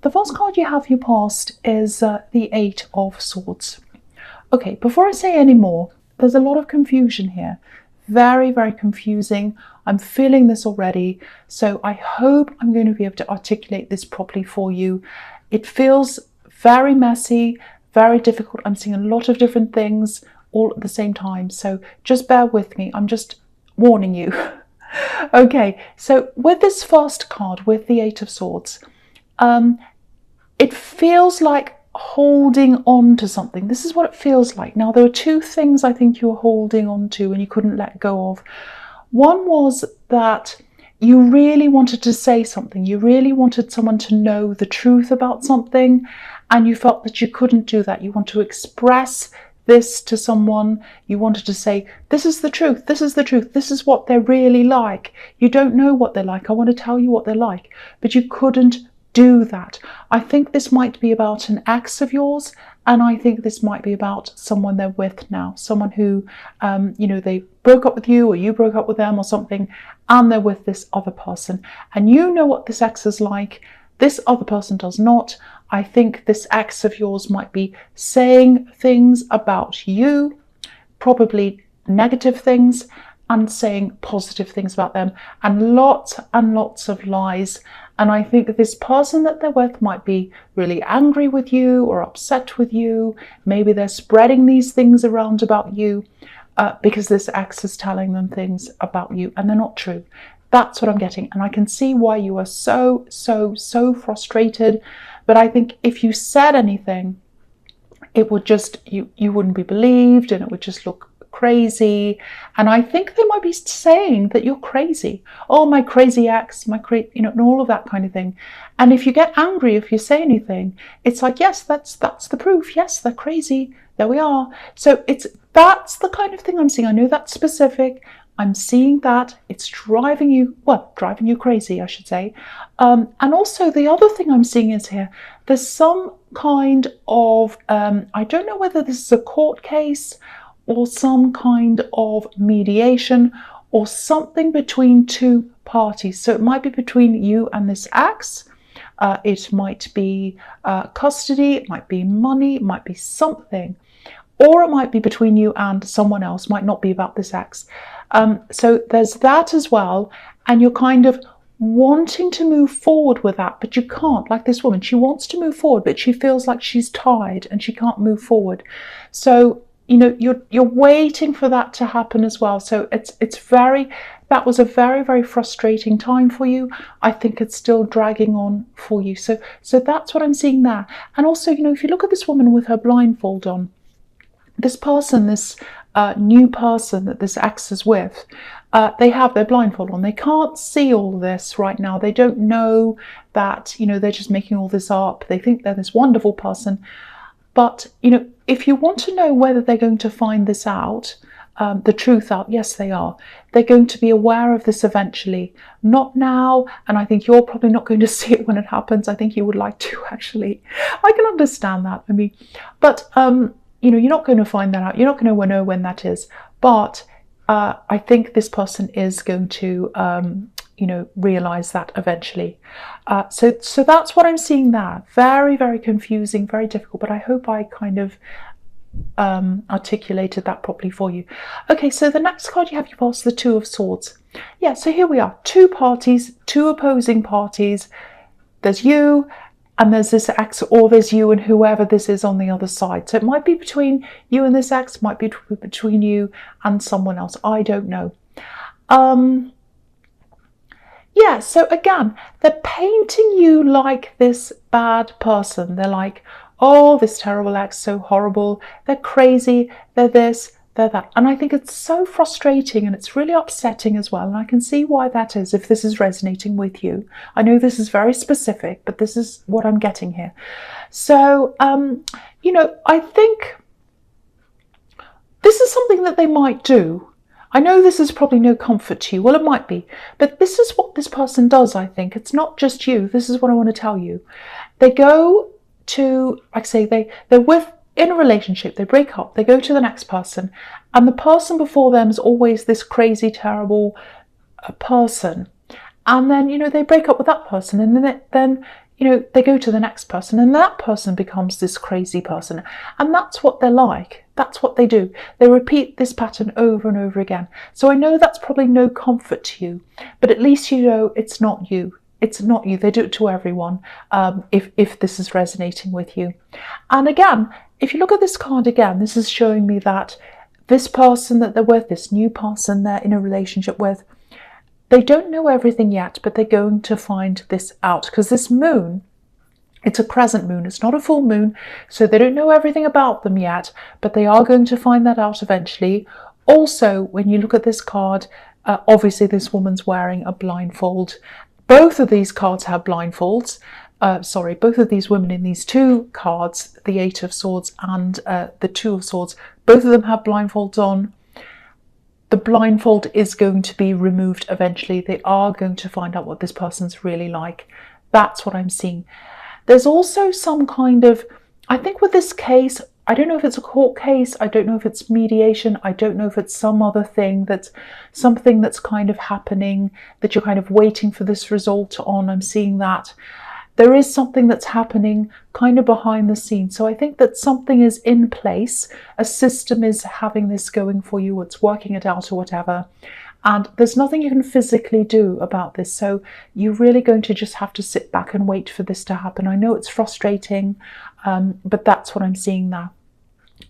The first card you have for your past is the Eight of Swords. Okay, before I say any more, there's a lot of confusion here. Very, very confusing. I'm feeling this already. So I hope I'm going to be able to articulate this properly for you. It feels very messy, very difficult. I'm seeing a lot of different things all at the same time. So just bear with me. I'm just warning you. Okay, so with this first card, with the Eight of Swords, it feels like holding on to something. This is what it feels like. Now, there were two things I think you were holding on to and you couldn't let go of. One was that you really wanted to say something. You really wanted someone to know the truth about something, and you felt that you couldn't do that. You want to express this to someone. You wanted to say, this is the truth, this is the truth, this is what they're really like. You don't know what they're like. I want to tell you what they're like, but you couldn't do that. I think this might be about an ex of yours, and I think this might be about someone they're with now, someone who, they broke up with you, or you broke up with them or something, and they're with this other person. And you know what this ex is like. This other person does not. I think this ex of yours might be saying things about you, probably negative things, and saying positive things about them, and lots of lies. And I think this person that they're with might be really angry with you or upset with you. Maybe they're spreading these things around about you because this ex is telling them things about you and they're not true. That's what I'm getting. And I can see why you are so frustrated. But I think if you said anything, it would just, you wouldn't be believed, and it would just look crazy. And I think they might be saying that you're crazy. Oh, my crazy ex, and all of that kind of thing. And if you get angry, if you say anything, it's like, yes, that's the proof. Yes, they're crazy. There we are. So that's the kind of thing I'm seeing. I know that's specific. I'm seeing that it's driving you crazy, I should say. And also the other thing I'm seeing is here, there's some kind of, I don't know whether this is a court case or some kind of mediation or something between two parties. So it might be between you and this ex. It might be custody, it might be money, it might be something. Or it might be between you and someone else, might not be about this ex. So there's that as well. And you're kind of wanting to move forward with that, but you can't. Like this woman, she wants to move forward, but she feels like she's tied and she can't move forward. So you're waiting for that to happen as well. So that was a very frustrating time for you. I think it's still dragging on for you. So that's what I'm seeing there. And also, if you look at this woman with her blindfold on, this person, this new person that this ex is with, they have their blindfold on. They can't see all this right now. They don't know that, they're just making all this up. They think they're this wonderful person. But, if you want to know whether they're going to find this out, the truth out, yes, they are. They're going to be aware of this eventually. Not now, and I think you're probably not going to see it when it happens. I think you would like to, actually. I can understand that. But you're not going to find that out. You're not going to know when that is. But I think this person is going to, realize that eventually. So that's what I'm seeing there. Very confusing, very difficult. But I hope I kind of articulated that properly for you. Okay, so the next card you have, you pass the Two of Swords. Yeah, so here we are. Two parties, two opposing parties. There's you, and there's this ex, or there's you and whoever this is on the other side. So it might be between you and this ex, might be between you and someone else. I don't know. Yeah, so again, they're painting you like this bad person. They're like, oh, this terrible ex, so horrible. They're crazy. They're this, they're that. And I think it's so frustrating and it's really upsetting as well. And I can see why that is, if this is resonating with you. I know this is very specific, but this is what I'm getting here. So, I think this is something that they might do. I know this is probably no comfort to you. Well, it might be. But this is what this person does, I think. It's not just you. This is what I want to tell you. They go to, like I say, they're in a relationship. They break up. They go to the next person. And the person before them is always this crazy, terrible person. And then, they break up with that person. And then they go to the next person, and that person becomes this crazy person. And that's what they're like. That's what they do. They repeat this pattern over and over again. So I know that's probably no comfort to you, but at least you know it's not you. It's not you. They do it to everyone, if this is resonating with you. And again, if you look at this card again, this is showing me that this person that they're with, this new person they're in a relationship with, they don't know everything yet, but they're going to find this out. Because this moon, it's a crescent moon. It's not a full moon, so they don't know everything about them yet, but they are going to find that out eventually. Also, when you look at this card, obviously this woman's wearing a blindfold. Both of these cards have blindfolds. Both of these women in these two cards, the Eight of Swords and the Two of Swords, both of them have blindfolds on. The blindfold is going to be removed eventually. They are going to find out what this person's really like. That's what I'm seeing. There's also some kind of, I think with this case, I don't know if it's a court case, I don't know if it's mediation, I don't know if it's some other thing, that's something that's kind of happening, that you're kind of waiting for this result on. I'm seeing that. There is something that's happening kind of behind the scenes. So I think that something is in place. A system is having this going for you. It's working it out or whatever. And there's nothing you can physically do about this. So you're really going to just have to sit back and wait for this to happen. I know it's frustrating, but that's what I'm seeing now.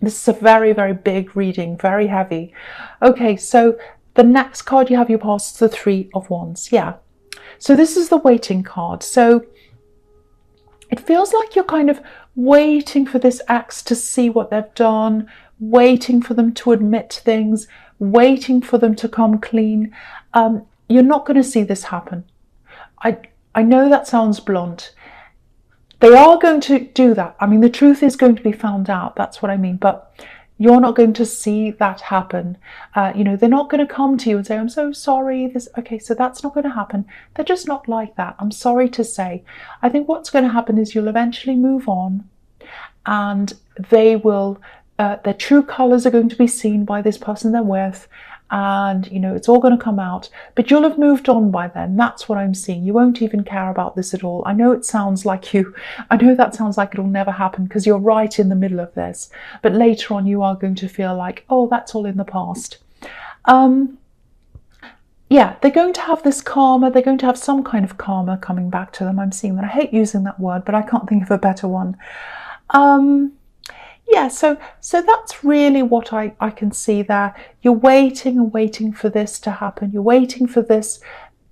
This is a very, very big reading, very heavy. Okay, so the next card you have your past is the Three of Wands. Yeah. So this is the waiting card. So it feels like you're kind of waiting for this ex to see what they've done, waiting for them to admit things, waiting for them to come clean. You're not going to see this happen. I know that sounds blunt. They are going to do that. I mean, the truth is going to be found out. That's what I mean. But you're not going to see that happen. They're not going to come to you and say, I'm so sorry. Okay, so that's not going to happen. They're just not like that. I'm sorry to say. I think what's going to happen is you'll eventually move on, and they will, their true colours are going to be seen by this person they're with, and it's all going to come out, but you'll have moved on by then. That's what I'm seeing. You won't even care about this at all. I know that sounds like it'll never happen, because you're right in the middle of this, but later on you are going to feel like, oh, that's all in the past. Yeah, they're going to have this karma. They're going to have some kind of karma coming back to them. I'm seeing that. I hate using that word, but I can't think of a better one. Yeah, so that's really what I can see there. You're waiting and waiting for this to happen. You're waiting for this,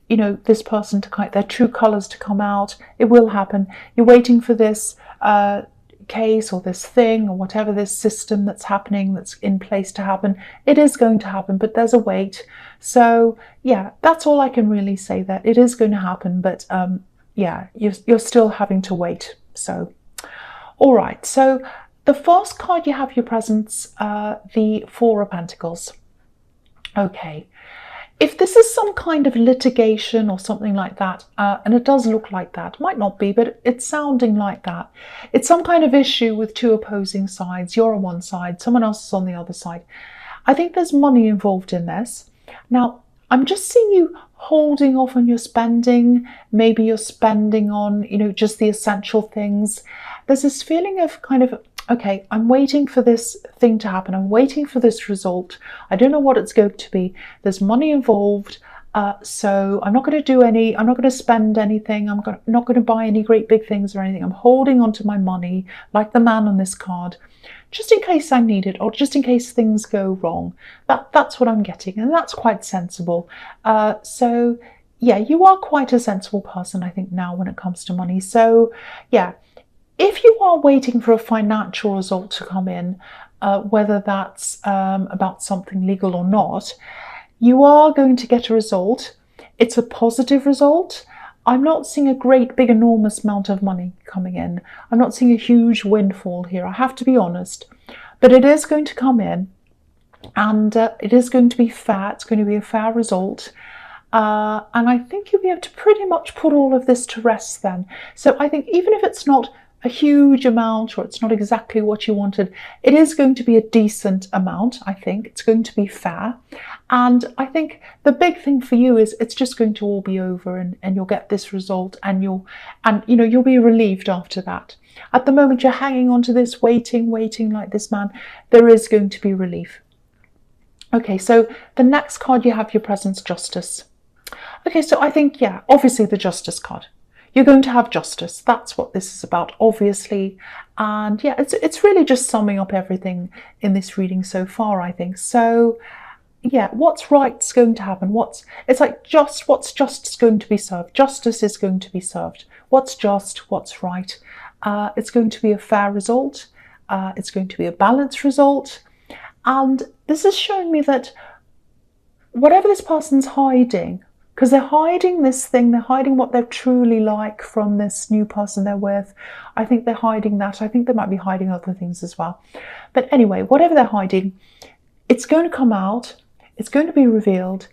this person to their true colours to come out. It will happen. You're waiting for this case or this thing or whatever, this system that's happening, that's in place to happen. It is going to happen, but there's a wait. So yeah, that's all I can really say there. It is going to happen, but yeah, you're still having to wait. So, all right. So the first card you have your presence, the Four of Pentacles. Okay. If this is some kind of litigation or something like that, and it does look like that, might not be, but it's sounding like that. It's some kind of issue with two opposing sides. You're on one side, someone else is on the other side. I think there's money involved in this. Now, I'm just seeing you holding off on your spending. Maybe you're spending on, just the essential things. There's this feeling of kind of, okay, I'm waiting for this thing to happen. I'm waiting for this result. I don't know what it's going to be. There's money involved. So I'm not going to spend anything. I'm not going to buy any great big things or anything. I'm holding on to my money like the man on this card, just in case I need it, or just in case things go wrong. That's what I'm getting, and that's quite sensible. So yeah, you are quite a sensible person, I think, now when it comes to money. So yeah, if you are waiting for a financial result to come in, whether that's about something legal or not, you are going to get a result. It's a positive result. I'm not seeing a great, big, enormous amount of money coming in. I'm not seeing a huge windfall here, I have to be honest. But it is going to come in, and it is going to be fair. It's going to be a fair result. And I think you'll be able to pretty much put all of this to rest then. So I think even if it's not a huge amount, or it's not exactly what you wanted, it is going to be a decent amount. I think it's going to be fair, And I think the big thing for you is it's just going to all be over, and you'll get this result, and you'll be relieved after that. At the moment you're hanging on to this, waiting like this man, there is going to be relief. Okay, so the next card you have, your presence, justice. Okay, so I think, yeah, obviously the justice card. You're going to have justice. That's what this is about, obviously. And yeah, it's really just summing up everything in this reading so far, I think. So yeah, what's right's going to happen. What's just is going to be served. Justice is going to be served. What's just, what's right. It's going to be a fair result. It's going to be a balanced result. And this is showing me that whatever this person's hiding, because they're hiding this thing, they're hiding what they're truly like from this new person they're with. I think they're hiding that. I think they might be hiding other things as well. But anyway, whatever they're hiding, it's going to come out. It's going to be revealed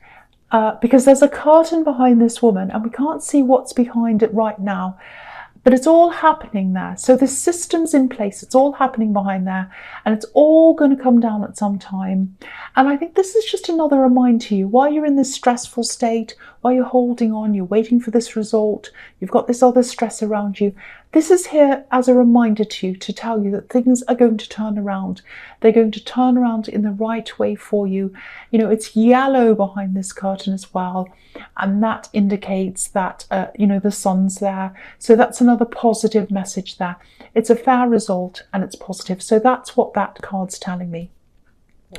because there's a curtain behind this woman and we can't see what's behind it right now. But it's all happening there. So the system's in place. It's all happening behind there. And it's all going to come down at some time. And I think this is just another reminder to you, while you're in this stressful state, while you're holding on, you're waiting for this result, you've got this other stress around you. This is here as a reminder to you, to tell you that things are going to turn around. They're going to turn around in the right way for you. You know, it's yellow behind this curtain as well. And that indicates that, the sun's there. So that's another positive message there. It's a fair result and it's positive. So that's what that card's telling me.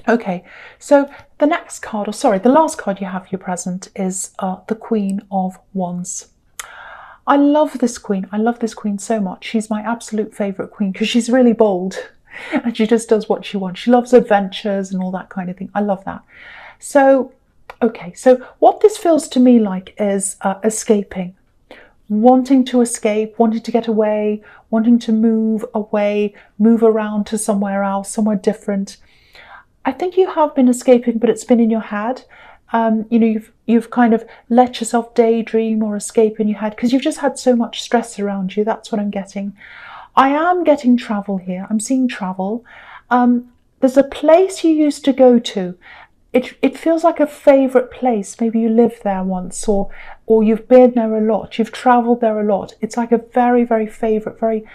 Okay, so the next card, the last card you have, your present, is the Queen of Wands. I love this queen. I love this queen so much. She's my absolute favourite queen because she's really bold and she just does what she wants. She loves adventures and all that kind of thing. I love that. So, okay, so what this feels to me like is escaping. Wanting to escape, wanting to get away, wanting to move away, move around to somewhere else, somewhere different. I think you have been escaping, but it's been in your head. You've kind of let yourself daydream or escape in your head because you've just had so much stress around you. That's what I'm getting. I am getting travel here. I'm seeing travel. There's a place you used to go to. It feels like a favourite place. Maybe you lived there once, or you've been there a lot. You've travelled there a lot. It's like a very, very favourite,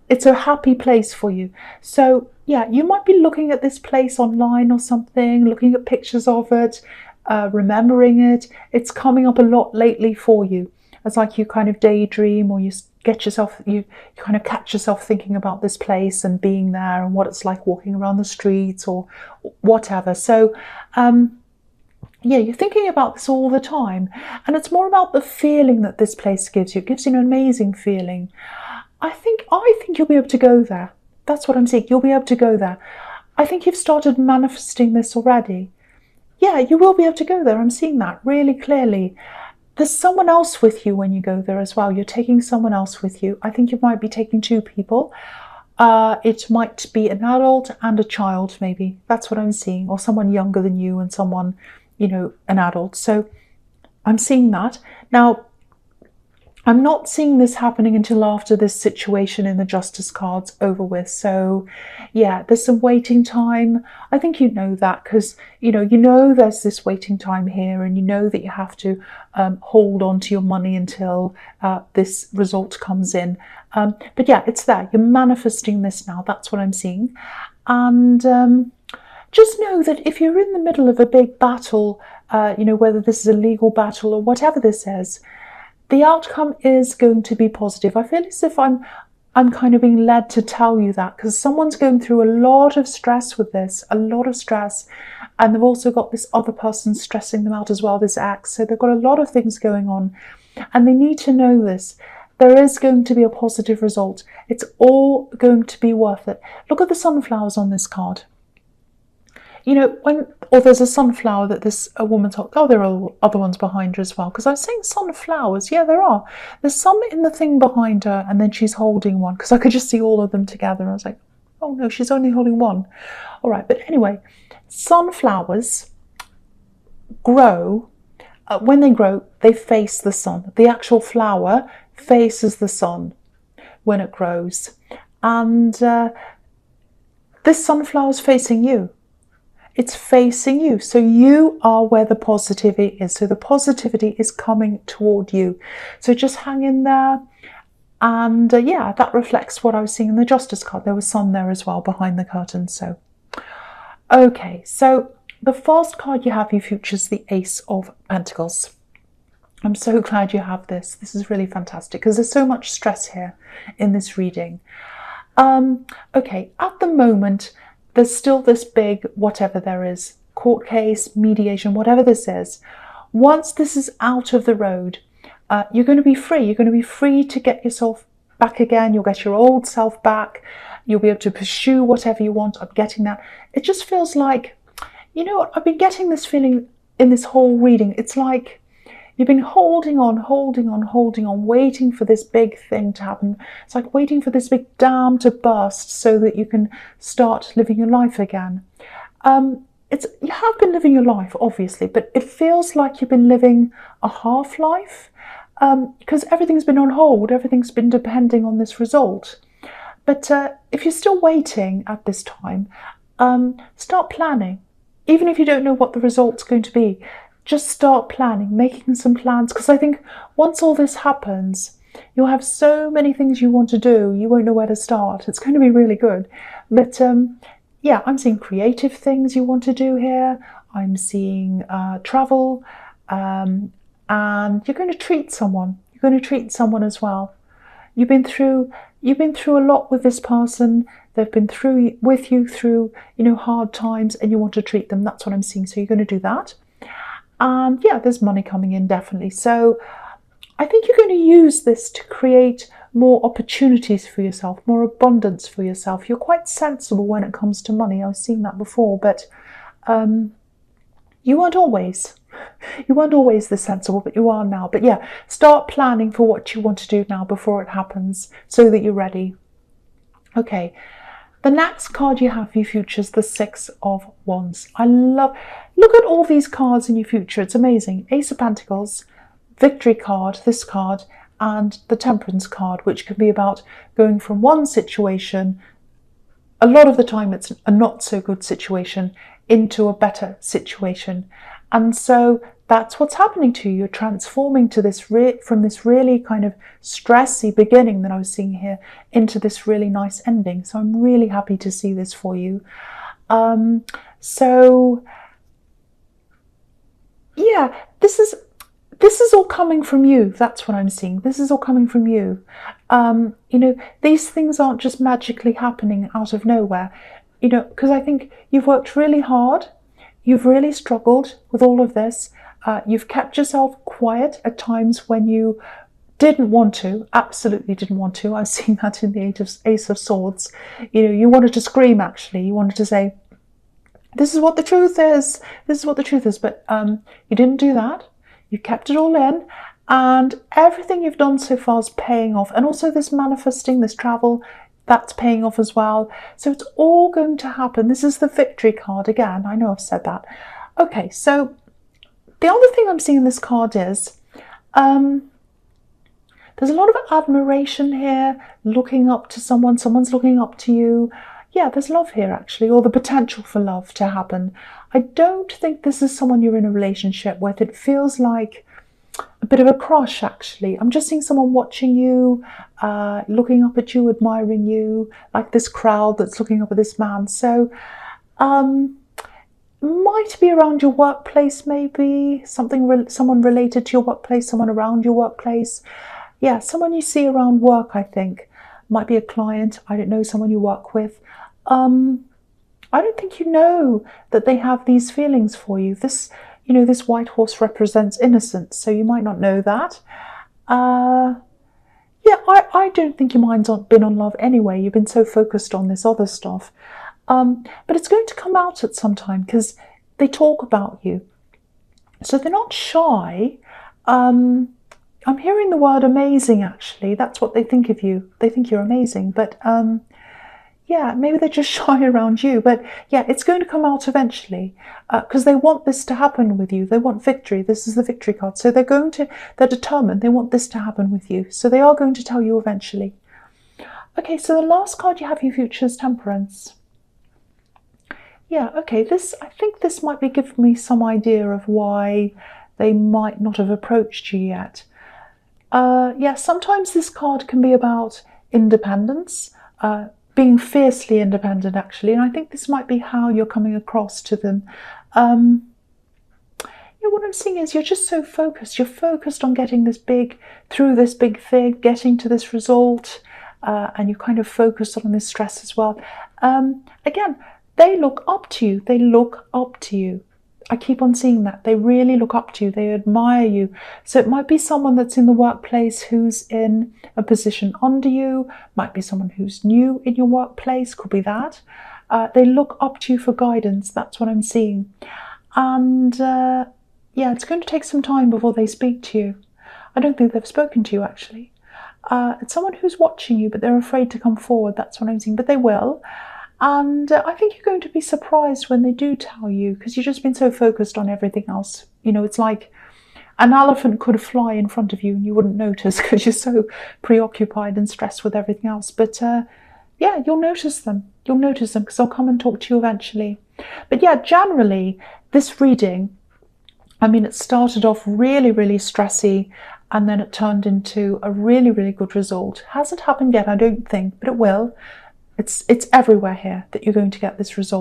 it's a happy place for you. So yeah, you might be looking at this place online or something, looking at pictures of it, remembering it. It's coming up a lot lately for you. It's like you kind of daydream, or you kind of catch yourself thinking about this place and being there and what it's like walking around the streets or whatever. So yeah, you're thinking about this all the time, and it's more about the feeling that this place gives you. It gives you an amazing feeling. I think you'll be able to go there. That's what I'm seeing. You'll be able to go there. I think you've started manifesting this already. Yeah, you will be able to go there. I'm seeing that really clearly. There's someone else with you when you go there as well. You're taking someone else with you. I think you might be taking two people. It might be an adult and a child, maybe. That's what I'm seeing. Or someone younger than you and someone, an adult. So I'm seeing that. Now, I'm not seeing this happening until after this situation in the Justice card's over with. So yeah, there's some waiting time. I think you know that because, you know there's this waiting time here, and you know that you have to hold on to your money until this result comes in. But yeah, it's there. You're manifesting this now. That's what I'm seeing. And just know that if you're in the middle of a big battle, whether this is a legal battle or whatever this is, the outcome is going to be positive. I feel as if I'm kind of being led to tell you that because someone's going through a lot of stress with this, a lot of stress. And they've also got this other person stressing them out as well, this ex. So they've got a lot of things going on and they need to know this. There is going to be a positive result. It's all going to be worth it. Look at the sunflowers on this card. There's a sunflower that this woman's holding. Oh, there are other ones behind her as well. Because I was saying sunflowers. Yeah, there are. There's some in the thing behind her, and then she's holding one. Because I could just see all of them together. I was like, oh no, she's only holding one. All right, but anyway, sunflowers grow. When they grow, they face the sun. The actual flower faces the sun when it grows. And this sunflower's facing you. It's facing you. So you are where the positivity is. So the positivity is coming toward you. So just hang in there. And yeah, that reflects what I was seeing in the Justice card. There was sun there as well behind the curtain. So, okay, so the first card you have for your future is the Ace of Pentacles. I'm so glad you have this. This is really fantastic because there's so much stress here in this reading. Okay, at the moment, there's still this big whatever there is, court case, mediation, whatever this is. Once this is out of the road, you're going to be free. You're going to be free to get yourself back again. You'll get your old self back. You'll be able to pursue whatever you want. I'm getting that. It just feels like, you know what, I've been getting this feeling in this whole reading. It's like you've been holding on, waiting for this big thing to happen. It's like waiting for this big dam to burst so that you can start living your life again. You have been living your life, obviously, but it feels like you've been living a half life because everything's been on hold. Everything's been depending on this result. But if you're still waiting at this time, start planning. Even if you don't know what the result's going to be, just start planning, making some plans, because I think once all this happens, you'll have so many things you want to do, you won't know where to start. It's going to be really good. But yeah, I'm seeing creative things you want to do here. I'm seeing travel, and you're going to treat someone. You're going to treat someone as well. You've been through a lot with this person. They've been through with you through, you know, hard times, and you want to treat them. That's what I'm seeing. So you're going to do that. And yeah, there's money coming in, definitely. So I think you're going to use this to create more opportunities for yourself, more abundance for yourself. You're quite sensible when it comes to money. I've seen that before, but you weren't always. You weren't always this sensible, but you are now. But yeah, start planning for what you want to do now before it happens so that you're ready. Okay, the next card you have for your future is the Six of Wands. Look at all these cards in your future. It's amazing. Ace of Pentacles, Victory card, this card, and the Temperance card, which can be about going from one situation, a lot of the time it's a not so good situation, into a better situation. And so that's what's happening to you. You're transforming to this from this really kind of stressy beginning that I was seeing here into this really nice ending. So I'm really happy to see this for you. So yeah, this is all coming from you. That's what I'm seeing. This is all coming from you. You know, these things aren't just magically happening out of nowhere, you know, because I think you've worked really hard. You've really struggled with all of this. You've kept yourself quiet at times when you didn't want to, absolutely didn't want to. I've seen that in the Ace of Swords. You know, you wanted to scream, actually. You wanted to say, this is what the truth is. This is what the truth is. But you didn't do that. You kept it all in. And everything you've done so far is paying off. And also this manifesting, this travel, that's paying off as well. So it's all going to happen. This is the Victory card again. I know I've said that. Okay, so the other thing I'm seeing in this card is there's a lot of admiration here, looking up to someone. Someone's looking up to you. Yeah, there's love here, actually, or the potential for love to happen. I don't think this is someone you're in a relationship with. It feels like a bit of a crush, actually. I'm just seeing someone watching you, looking up at you, admiring you, like this crowd that's looking up at this man. So might be around your workplace, maybe someone related to your workplace, someone around your workplace. Yeah, someone you see around work, I think. Might be a client, I don't know, someone you work with. I don't think you know that they have these feelings for you. This, you know, this white horse represents innocence, so you might not know that. Yeah, I don't think your mind's been on love anyway. You've been so focused on this other stuff. But it's going to come out at some time because they talk about you. So they're not shy. I'm hearing the word amazing, actually. That's what they think of you. They think you're amazing. But yeah, maybe they're just shy around you. But yeah, it's going to come out eventually because they want this to happen with you. They want victory. This is the Victory card. So they're determined. They want this to happen with you. So they are going to tell you eventually. Okay, so the last card you have in your future is Temperance. Yeah, okay, I think this might be giving me some idea of why they might not have approached you yet. Yeah, sometimes this card can be about independence, being fiercely independent, actually, and I think this might be how you're coming across to them. Yeah, what I'm seeing is you're just so focused. You're focused on getting through this big thing, getting to this result, and you're kind of focused on this stress as well. Again, they look up to you. They look up to you. I keep on seeing that. They really look up to you. They admire you. So it might be someone that's in the workplace who's in a position under you. Might be someone who's new in your workplace. Could be that. They look up to you for guidance. That's what I'm seeing. And yeah, it's going to take some time before they speak to you. I don't think they've spoken to you, actually. It's someone who's watching you, but they're afraid to come forward. That's what I'm seeing. But they will. And I think you're going to be surprised when they do tell you, because you've just been so focused on everything else. You know, it's like an elephant could fly in front of you and you wouldn't notice because you're so preoccupied and stressed with everything else. But yeah, you'll notice them. You'll notice them because they'll come and talk to you eventually. But yeah, generally, this reading, I mean, it started off really, really stressy, and then it turned into a really, really good result. Hasn't happened yet, I don't think, but it will. It's everywhere here that you're going to get this result.